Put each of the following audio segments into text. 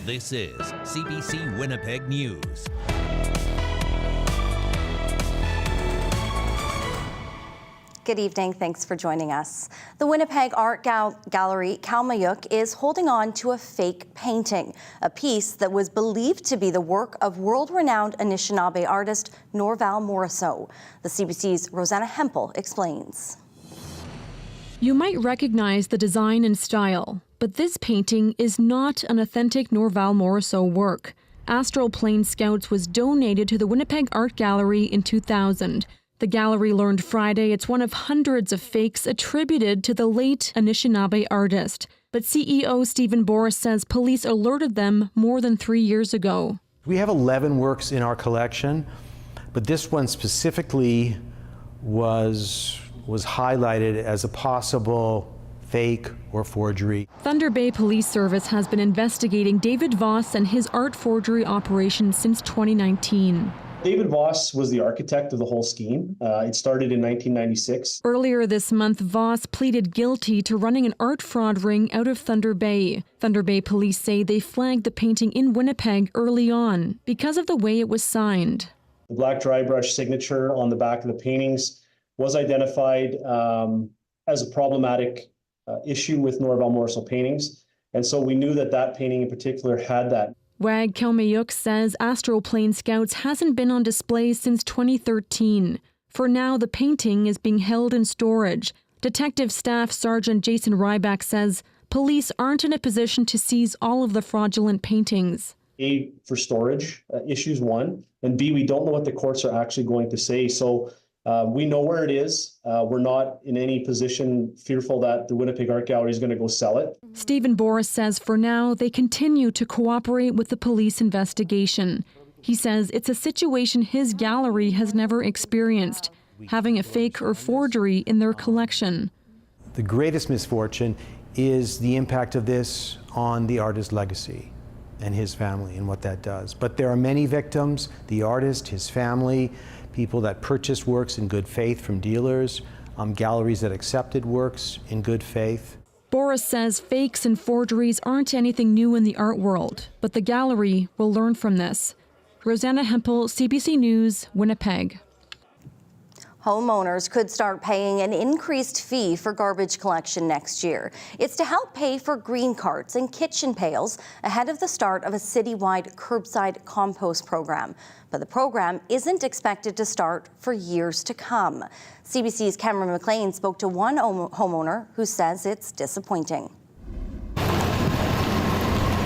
This is CBC Winnipeg News. Good evening. Thanks for joining us. The Winnipeg Art Gallery Kalmayuk is holding on to a fake painting, a piece that was believed to be the work of world-renowned Anishinaabe artist Norval Morrisseau. The CBC's Rosanna Hempel explains. You might recognize the design and style, but this painting is not an authentic Norval Morrisseau work. Astral Plain Scouts was donated to the Winnipeg Art Gallery in 2000. The gallery learned Friday it's one of hundreds of fakes attributed to the late Anishinaabe artist. But CEO Stephen Boris says police alerted them more than 3 years ago. We have 11 works in our collection, but this one specifically was highlighted as a possible fake or forgery. Thunder Bay Police Service has been investigating David Voss and his art forgery operation since 2019. David Voss was the architect of the whole scheme. It started in 1996. Earlier this month, Voss pleaded guilty to running an art fraud ring out of Thunder Bay. Thunder Bay police say they flagged the painting in Winnipeg early on because of the way it was signed. The black dry brush signature on the back of the paintings was identified as a problematic issue with Norval Morrisseau paintings. And so we knew that that painting in particular had that. Wag Kalmayuk says Astral Plain Scouts hasn't been on display since 2013. For now, the painting is being held in storage. Detective Staff Sergeant Jason Ryback says police aren't in a position to seize all of the fraudulent paintings. A, for storage issues, one, and B, we don't know what the courts are actually going to say. So we know where it is. We're not in any position fearful that the Winnipeg Art Gallery is going to go sell it. Stephen Boris says for now they continue to cooperate with the police investigation. He says it's a situation his gallery has never experienced, having a fake or forgery in their collection. The greatest misfortune is the impact of this on the artist's legacy and his family and what that does. But there are many victims, the artist, his family, people that purchased works in good faith from dealers, galleries that accepted works in good faith. Boris says fakes and forgeries aren't anything new in the art world, but the gallery will learn from this. Rosanna Hempel, CBC News, Winnipeg. Homeowners could start paying an increased fee for garbage collection next year. It's to help pay for green carts and kitchen pails ahead of the start of a citywide curbside compost program. But the program isn't expected to start for years to come. CBC's Cameron McLean spoke to one homeowner who says it's disappointing.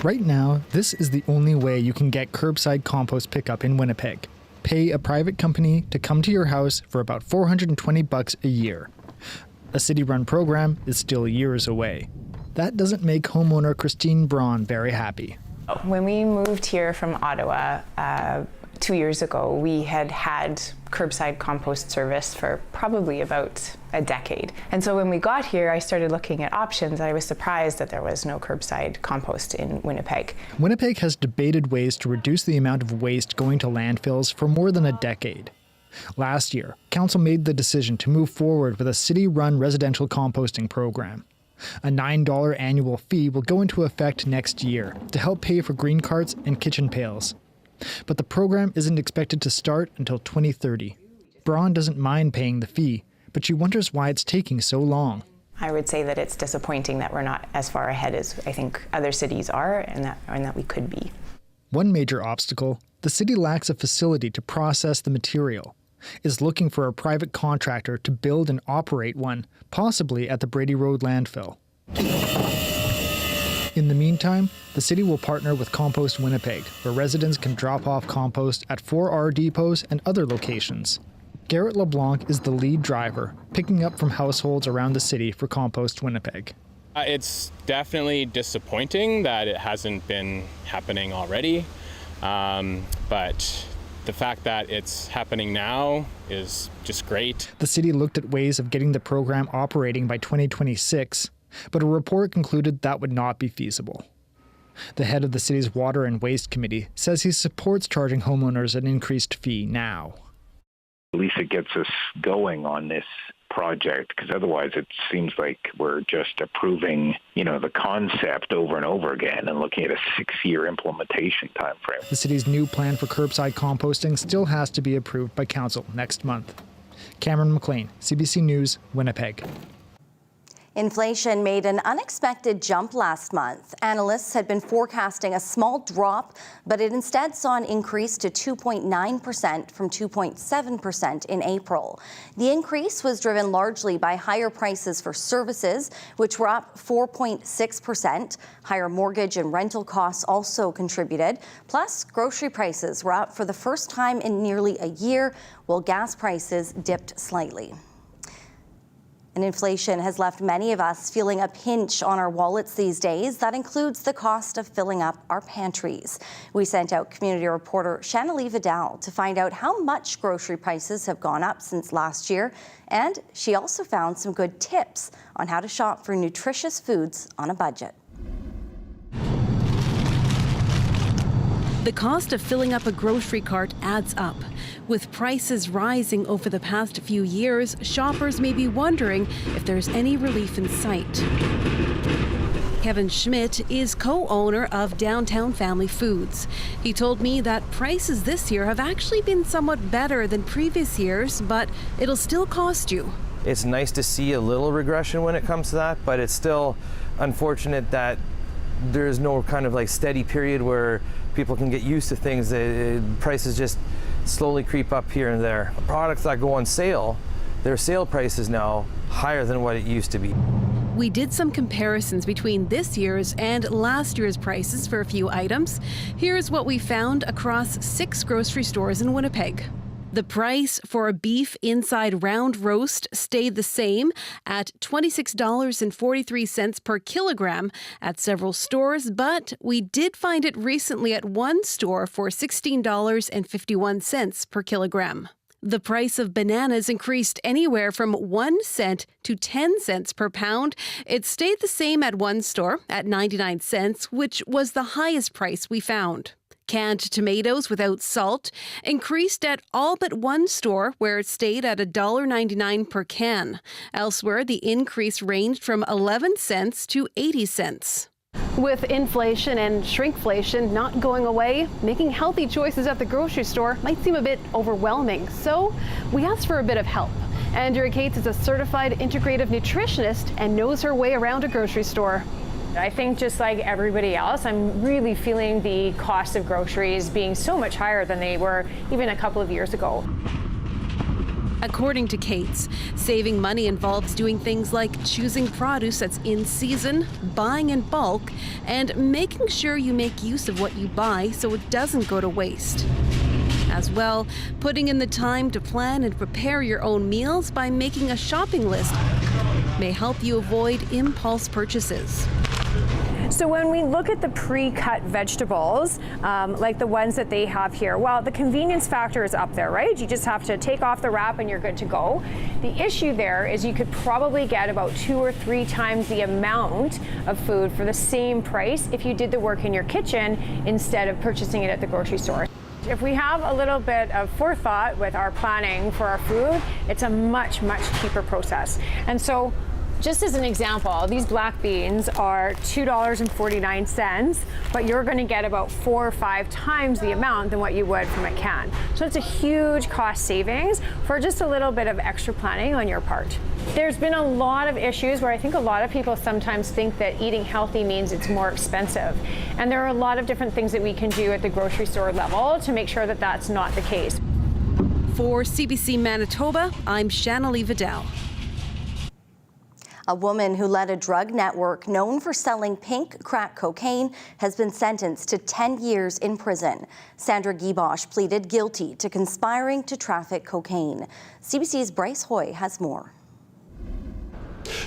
Right now, this is the only way you can get curbside compost pickup in Winnipeg. Pay a private company to come to your house for about $420 a year. A city-run program is still years away. That doesn't make homeowner Christine Braun very happy. When we moved here from Ottawa 2 years ago, we had curbside compost service for probably about a decade. And so when we got here, I started looking at options. I was surprised that there was no curbside compost in Winnipeg. Winnipeg has debated ways to reduce the amount of waste going to landfills for more than a decade. Last year, Council made the decision to move forward with a city-run residential composting program. A $9 annual fee will go into effect next year to help pay for green carts and kitchen pails. But the program isn't expected to start until 2030. Braun doesn't mind paying the fee, but she wonders why it's taking so long. I would say that it's disappointing that we're not as far ahead as I think other cities are and that we could be. One major obstacle, the city lacks a facility to process the material, is looking for a private contractor to build and operate one, possibly at the Brady Road landfill. In the meantime, the city will partner with Compost Winnipeg, where residents can drop off compost at 4R depots and other locations. Garrett LeBlanc is the lead driver, picking up from households around the city for Compost Winnipeg. It's definitely disappointing that it hasn't been happening already, but the fact that it's happening now is just great. The city looked at ways of getting the program operating by 2026, but a report concluded that would not be feasible. The head of the city's Water and Waste Committee says he supports charging homeowners an increased fee now. At least it gets us going on this project, because otherwise it seems like we're just approving, the concept over and over again and looking at a 6-year implementation time frame. The city's new plan for curbside composting still has to be approved by council next month. Cameron McLean, CBC News, Winnipeg. Inflation made an unexpected jump last month. Analysts had been forecasting a small drop, but it instead saw an increase to 2.9% from 2.7% in April. The increase was driven largely by higher prices for services, which were up 4.6%. Higher mortgage and rental costs also contributed. Plus, grocery prices were up for the first time in nearly a year, while gas prices dipped slightly. And inflation has left many of us feeling a pinch on our wallets these days. That includes the cost of filling up our pantries. We sent out community reporter Stanley Vidal to find out how much grocery prices have gone up since last year. And she also found some good tips on how to shop for nutritious foods on a budget. The cost of filling up a grocery cart adds up. With prices rising over the past few years, shoppers may be wondering if there's any relief in sight. Kevin Schmidt is co-owner of Downtown Family Foods. He told me that prices this year have actually been somewhat better than previous years, but it'll still cost you. It's nice to see a little regression when it comes to that, but it's still unfortunate that there's no kind of steady period where people can get used to things. Prices just slowly creep up here and there. Products that go on sale, their sale price is now higher than what it used to be. We did some comparisons between this year's and last year's prices for a few items. Here's what we found across 6 grocery stores in Winnipeg. The price for a beef inside round roast stayed the same at $26.43 per kilogram at several stores, but we did find it recently at one store for $16.51 per kilogram. The price of bananas increased anywhere from 1 cent to 10 cents per pound. It stayed the same at one store at 99 cents, which was the highest price we found. Canned tomatoes without salt increased at all but one store, where it stayed at $1.99 per can. Elsewhere, the increase ranged from 11 cents to 80 cents. With inflation and shrinkflation not going away, making healthy choices at the grocery store might seem a bit overwhelming. So we asked for a bit of help. Andrea Cates is a certified integrative nutritionist and knows her way around a grocery store. I think just like everybody else, I'm really feeling the cost of groceries being so much higher than they were even a couple of years ago. According to Cates, saving money involves doing things like choosing produce that's in season, buying in bulk, and making sure you make use of what you buy so it doesn't go to waste. As well, putting in the time to plan and prepare your own meals by making a shopping list may help you avoid impulse purchases. So when we look at the pre-cut vegetables, like the ones that they have here, well, the convenience factor is up there, right? You just have to take off the wrap and you're good to go. The issue there is you could probably get about 2 or 3 times the amount of food for the same price if you did the work in your kitchen instead of purchasing it at the grocery store. If we have a little bit of forethought with our planning for our food, it's a much, much cheaper process. And so, just as an example, these black beans are $2.49, but you're going to get about 4 or 5 times the amount than what you would from a can. So it's a huge cost savings for just a little bit of extra planning on your part. There's been a lot of issues where I think a lot of people sometimes think that eating healthy means it's more expensive. And there are a lot of different things that we can do at the grocery store level to make sure that that's not the case. For CBC Manitoba, I'm Stanley Vidal. A woman who led a drug network known for selling pink crack cocaine has been sentenced to 10 years in prison. Sandra Guiboche pleaded guilty to conspiring to traffic cocaine. CBC's Bryce Hoy has more.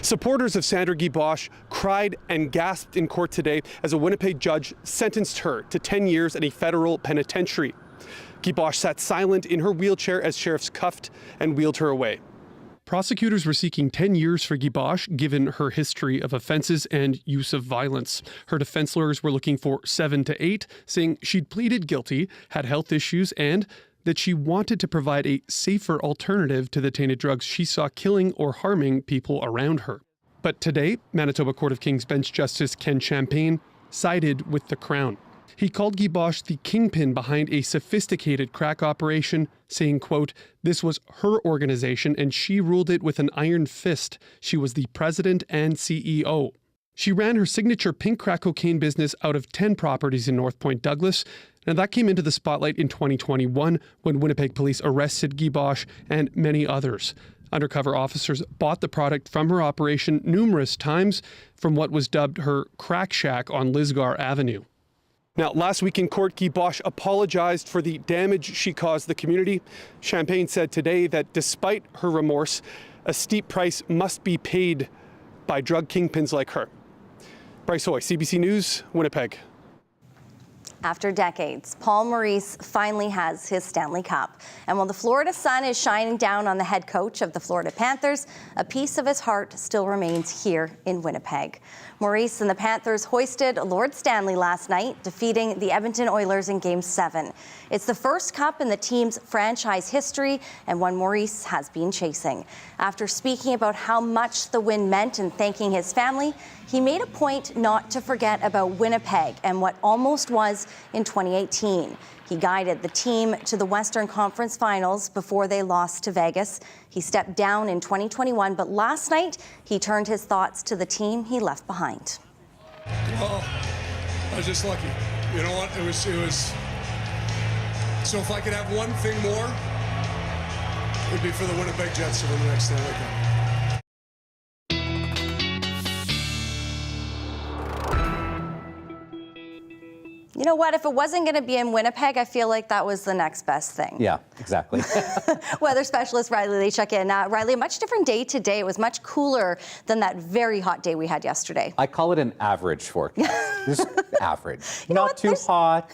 Supporters of Sandra Guiboche cried and gasped in court today as a Winnipeg judge sentenced her to 10 years in a federal penitentiary. Guiboche sat silent in her wheelchair as sheriffs cuffed and wheeled her away. Prosecutors were seeking 10 years for Guiboche, given her history of offenses and use of violence. Her defense lawyers were looking for 7 to 8, saying she'd pleaded guilty, had health issues, and that she wanted to provide a safer alternative to the tainted drugs she saw killing or harming people around her. But today, Manitoba Court of King's Bench Justice Ken Champagne sided with the Crown. He called Guy Bosch the kingpin behind a sophisticated crack operation, saying, quote, "This was her organization and she ruled it with an iron fist. She was the president and CEO. She ran her signature pink crack cocaine business out of 10 properties in North Point Douglas. And that came into the spotlight in 2021 when Winnipeg police arrested Guy Bosch and many others. Undercover officers bought the product from her operation numerous times from what was dubbed her crack shack on Lisgar Avenue. Now, last week in court, Guy Bosch apologized for the damage she caused the community. Champagne said today that despite her remorse, a steep price must be paid by drug kingpins like her. Bryce Hoy, CBC News, Winnipeg. After decades, Paul Maurice finally has his Stanley Cup. And while the Florida sun is shining down on the head coach of the Florida Panthers, a piece of his heart still remains here in Winnipeg. Maurice and the Panthers hoisted Lord Stanley last night, defeating the Edmonton Oilers in Game 7. It's the first cup in the team's franchise history and one Maurice has been chasing. After speaking about how much the win meant and thanking his family, he made a point not to forget about Winnipeg and what almost was in 2018. He guided the team to the Western Conference Finals before they lost to Vegas. He stepped down in 2021, but last night he turned his thoughts to the team he left behind. Well, I was just lucky. You know what? It was. So if I could have one thing more, it would be for the Winnipeg Jets to win the next Stanley Cup. You know what? If it wasn't going to be in Winnipeg, I feel like that was the next best thing. Yeah, exactly. Weather specialist Riley Lee check in. Riley, a much different day today. It was much cooler than that very hot day we had yesterday. I call it an average forecast. Just average. Not too hot.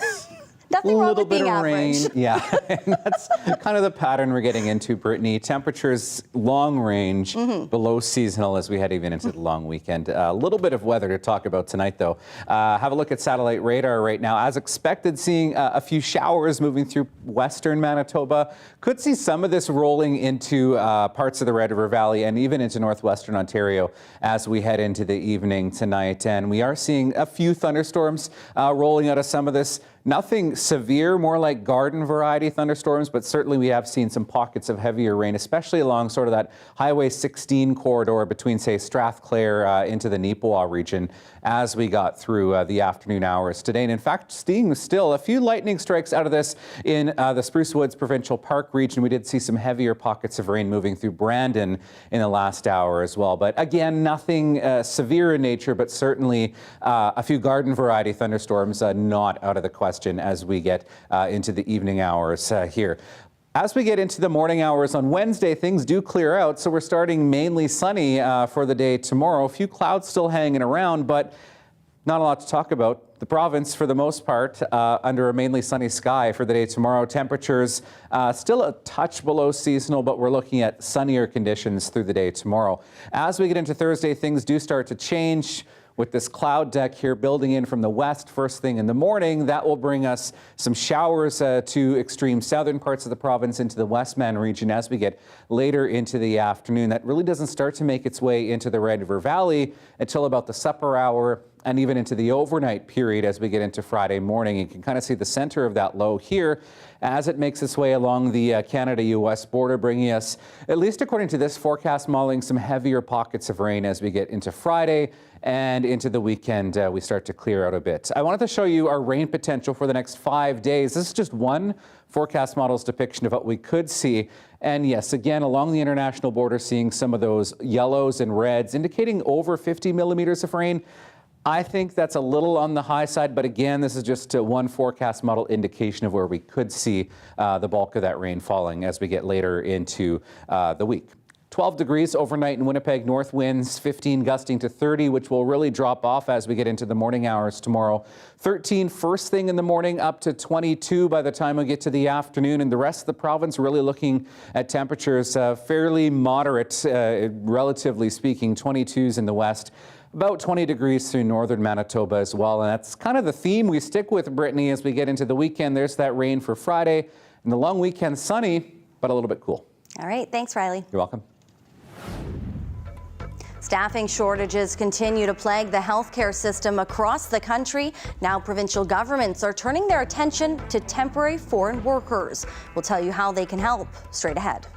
Nothing wrong with being rain. average. Yeah, and that's kind of the pattern we're getting into, Brittany. Temperatures long range, below seasonal as we head even into the long weekend. A little bit of weather to talk about tonight, though. Have a look at satellite radar right now. As expected, seeing a few showers moving through western Manitoba. Could see some of this rolling into parts of the Red River Valley and even into northwestern Ontario as we head into the evening tonight. And we are seeing a few thunderstorms rolling out of some of this. Nothing severe, more like garden variety thunderstorms, but certainly we have seen some pockets of heavier rain, especially along sort of that Highway 16 corridor between, say, Strathclair into the Neepawa region as we got through the afternoon hours today. And in fact, seeing still a few lightning strikes out of this in the Spruce Woods Provincial Park region. We did see some heavier pockets of rain moving through Brandon in the last hour as well. But again, nothing severe in nature, but certainly a few garden variety thunderstorms not out of the question as we get into the evening hours here. As we get into the morning hours on Wednesday, things do clear out, so we're starting mainly sunny for the day tomorrow. A few clouds still hanging around, but not a lot to talk about. The province, for the most part, under a mainly sunny sky for the day tomorrow. Temperatures still a touch below seasonal, but we're looking at sunnier conditions through the day tomorrow. As we get into Thursday, things do start to change. With this cloud deck here building in from the west first thing in the morning, that will bring us some showers to extreme southern parts of the province into the Westman region as we get later into the afternoon. That really doesn't start to make its way into the Red River Valley until about the supper hour and even into the overnight period as we get into Friday morning. You can kind of see the center of that low here as it makes its way along the Canada-U.S. border, bringing us, at least according to this forecast modeling, some heavier pockets of rain as we get into Friday and into the weekend. We start to clear out a bit. I wanted to show you our rain potential for the next 5 days. This is just one forecast model's depiction of what we could see. And yes, again, along the international border, seeing some of those yellows and reds indicating over 50 millimeters of rain. I think that's a little on the high side, but again, this is just one forecast model indication of where we could see the bulk of that rain falling as we get later into the week. 12 degrees overnight in Winnipeg, north winds 15 gusting to 30, which will really drop off as we get into the morning hours tomorrow. 13 first thing in the morning, up to 22 by the time we get to the afternoon, and the rest of the province really looking at temperatures fairly moderate, relatively speaking, 22s in the west. About 20 degrees through northern Manitoba as well. And that's kind of the theme we stick with, Brittany, as we get into the weekend. There's that rain for Friday. And the long weekend sunny, but a little bit cool. All right, thanks, Riley. You're welcome. Staffing shortages continue to plague the healthcare system across the country. Now provincial governments are turning their attention to temporary foreign workers. We'll tell you how they can help straight ahead.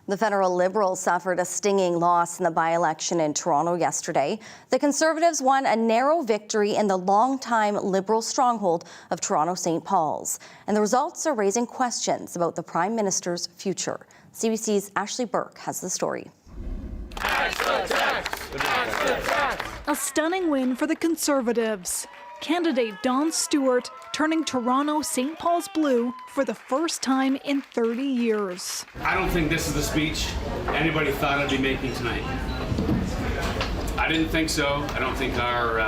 The federal Liberals suffered a stinging loss in the by-election in Toronto yesterday. The Conservatives won a narrow victory in the long-time Liberal stronghold of Toronto St. Paul's. And the results are raising questions about the Prime Minister's future. CBC's Ashley Burke has the story. A stunning win for the Conservatives. Candidate Don Stewart turning Toronto St. Paul's blue for the first time in 30 years. I don't think this is the speech anybody thought I'd be making tonight. I didn't think so. I don't think our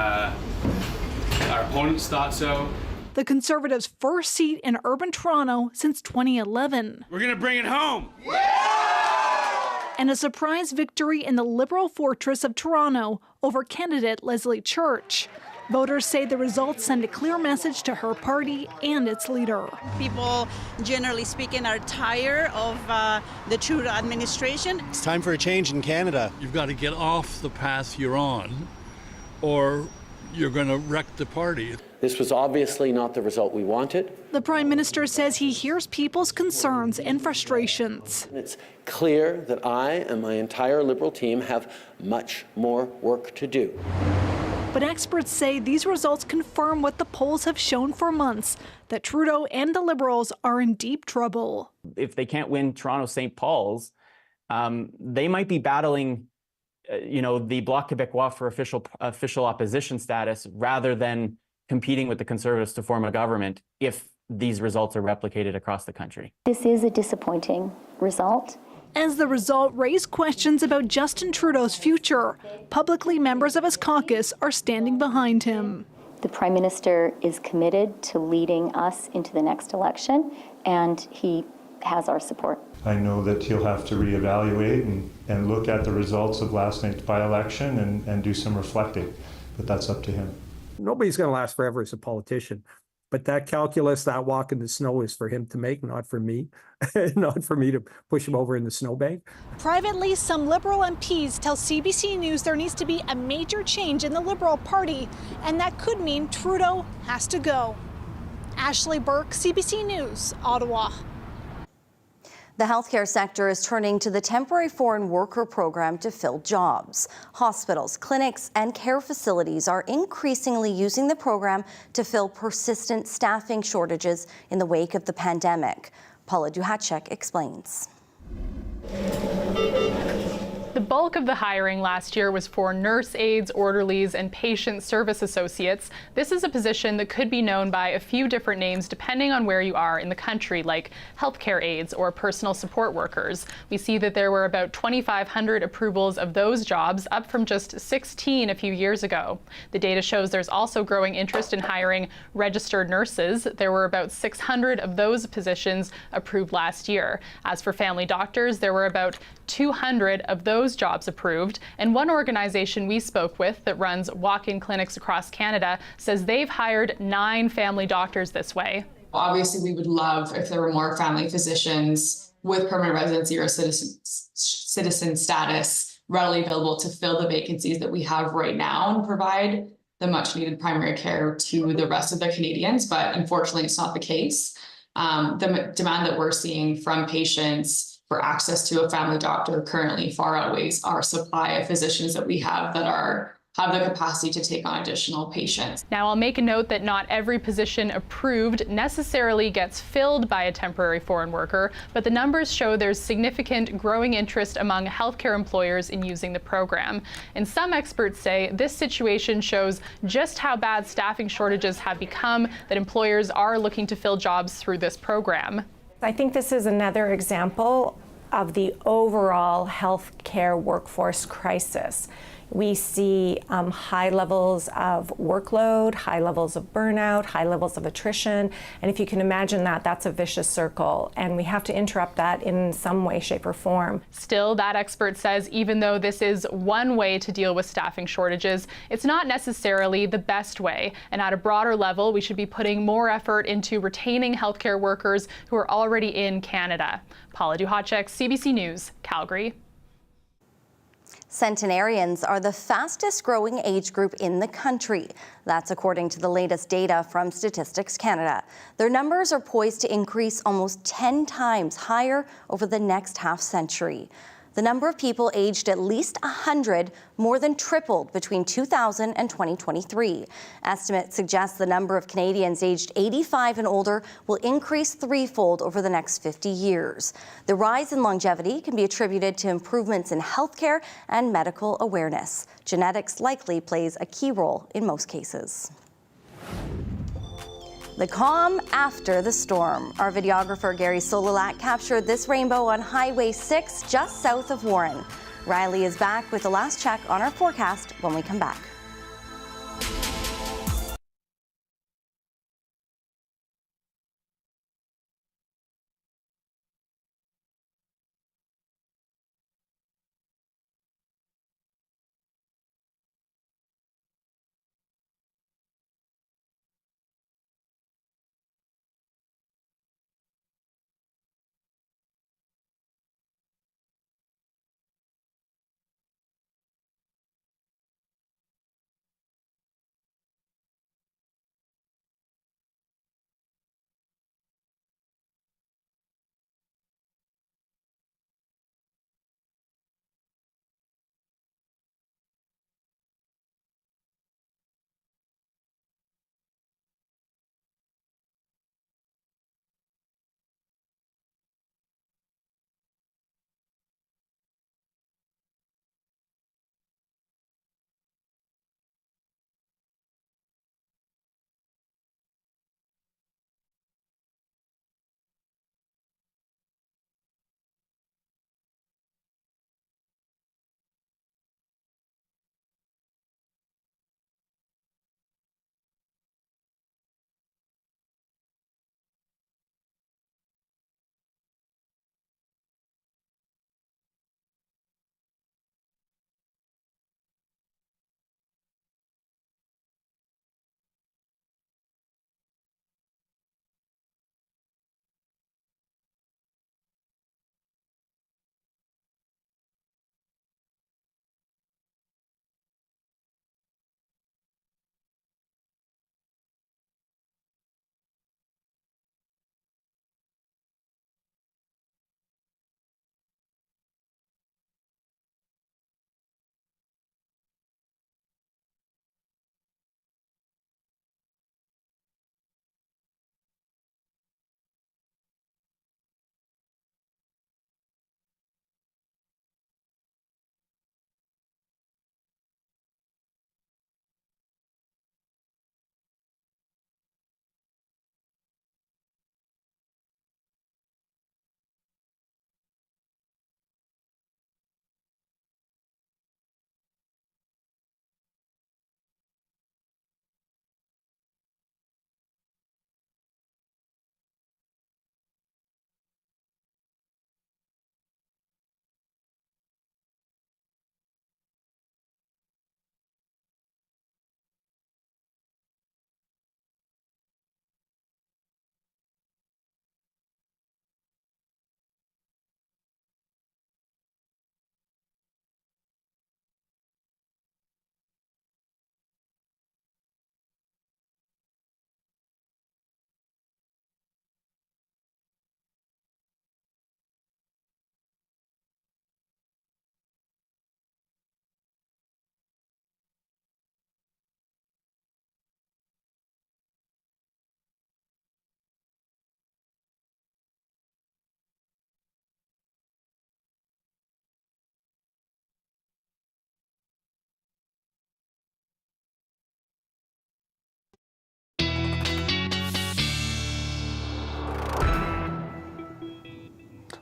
opponents thought so. The Conservatives' first seat in urban Toronto since 2011. We're gonna bring it home. And a surprise victory in the Liberal fortress of Toronto over candidate Leslie Church. Voters say the results send a clear message to her party and its leader. People, generally speaking, are tired of the Trudeau administration. It's time for a change in Canada. You've got to get off the path you're on, or you're going to wreck the party. This was obviously not the result we wanted. The Prime Minister says he hears people's concerns and frustrations. It's clear that I and my entire Liberal team have much more work to do. But experts say these results confirm what the polls have shown for months, that Trudeau and the Liberals are in deep trouble. If they can't win Toronto St. Paul's, they might be battling the Bloc Québécois for official opposition status rather than competing with the Conservatives to form a government if these results are replicated across the country. This is a disappointing result. As the result raised questions about Justin Trudeau's future, publicly members of his caucus are standing behind him. The Prime Minister is committed to leading us into the next election, and he has our support. I know that he'll have to reevaluate and look at the results of last night's by-election and do some reflecting, but that's up to him. Nobody's going to last forever as a politician, but that calculus, that walk in the snow is for him to make, not for me, not for me to push him over in the snowbank. Privately, some Liberal MPs tell CBC News there needs to be a major change in the Liberal Party, and that could mean Trudeau has to go. Ashley Burke, CBC News, Ottawa. The healthcare sector is turning to the temporary foreign worker program to fill jobs. Hospitals, clinics, and care facilities are increasingly using the program to fill persistent staffing shortages in the wake of the pandemic. Paula Duhacek explains. The bulk of the hiring last year was for nurse aides, orderlies, and patient service associates. This is a position that could be known by a few different names depending on where you are in the country, like healthcare aides or personal support workers. We see that there were about 2,500 approvals of those jobs, up from just 16 a few years ago. The data shows there's also growing interest in hiring registered nurses. There were about 600 of those positions approved last year. As for family doctors, there were about 200 of those jobs approved, and one organization we spoke with that runs walk-in clinics across Canada says they've hired 9 family doctors this way. Obviously, we would love if there were more family physicians with permanent residency or citizen status readily available to fill the vacancies that we have right now and provide the much needed primary care to the rest of the Canadians, but unfortunately it's not the case. The demand that we're seeing from patients for access to a family doctor currently far outweighs our supply of physicians that we have that have the capacity to take on additional patients. Now, I'll make a note that not every position approved necessarily gets filled by a temporary foreign worker, but the numbers show there's significant growing interest among healthcare employers in using the program. And some experts say this situation shows just how bad staffing shortages have become, that employers are looking to fill jobs through this program. I think this is another example of the overall healthcare workforce crisis. We see high levels of workload, high levels of burnout, high levels of attrition. And if you can imagine that, that's a vicious circle. And we have to interrupt that in some way, shape, or form. Still, that expert says even though this is one way to deal with staffing shortages, it's not necessarily the best way. And at a broader level, we should be putting more effort into retaining healthcare workers who are already in Canada. Paula Duhacek, CBC News, Calgary. Centenarians are the fastest growing age group in the country. That's according to the latest data from Statistics Canada. Their numbers are poised to increase almost 10 times higher over the next half century. The number of people aged at least 100 more than tripled between 2000 and 2023. Estimates suggest the number of Canadians aged 85 and older will increase threefold over the next 50 years. The rise in longevity can be attributed to improvements in healthcare and medical awareness. Genetics likely plays a key role in most cases. The calm after the storm. Our videographer Gary Solalak captured this rainbow on Highway 6 just south of Warren. Riley is back with the last check on our forecast when we come back.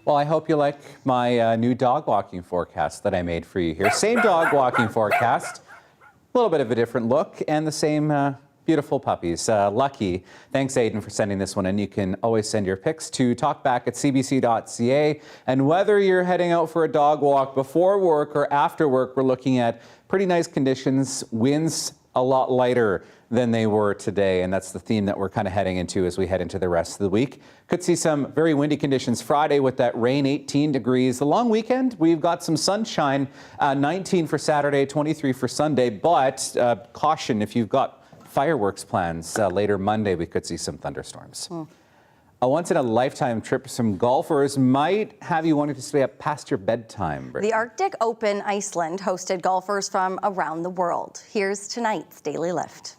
Well, I hope you like my new dog walking forecast that I made for you here. Same dog walking forecast, a little bit of a different look, and the same beautiful puppies. Lucky. Thanks, Aiden, for sending this one in. You can always send your pics to talkback@cbc.ca. And whether you're heading out for a dog walk before work or after work, we're looking at pretty nice conditions, winds a lot lighter than they were today, and that's the theme that we're kind of heading into as we head into the rest of the week. Could see some very windy conditions Friday with that rain, 18 degrees. The long weekend, we've got some sunshine, 19 for Saturday, 23 for Sunday, but caution if you've got fireworks plans. Later Monday, we could see some thunderstorms. A once-in-a-lifetime trip for some golfers might have you wanting to stay up past your bedtime. Brittany. The Arctic Open Iceland hosted golfers from around the world. Here's tonight's Daily Lift.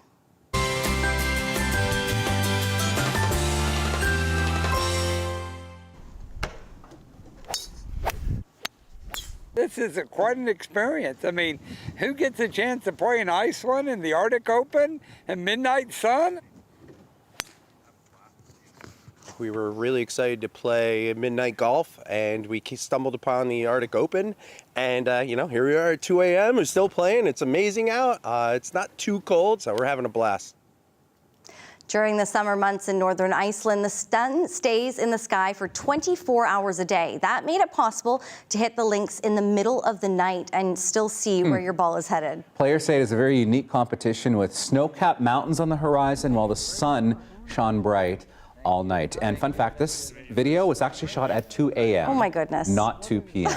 This is quite an experience. I mean, who gets a chance to play in Iceland in the Arctic Open and midnight sun? We were really excited to play midnight golf, and we stumbled upon the Arctic Open. And, here we are at 2 a.m. We're still playing. It's amazing out. It's not too cold, so we're having a blast. During the summer months in northern Iceland, the sun stays in the sky for 24 hours a day. That made it possible to hit the links in the middle of the night and still see where your ball is headed. Players say it is a very unique competition with snow-capped mountains on the horizon while the sun shone bright all night. And fun fact, this video was actually shot at 2 a.m. Oh my goodness. Not 2 p.m.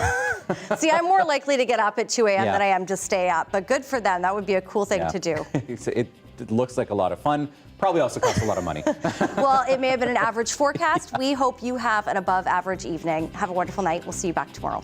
See, I'm more likely to get up at 2 a.m. than I am to stay up, but good for them. That would be a cool thing to do. It looks like a lot of fun. Probably also costs a lot of money. Well, it may have been an average forecast. We hope you have an above average evening. Have a wonderful night. We'll see you back tomorrow.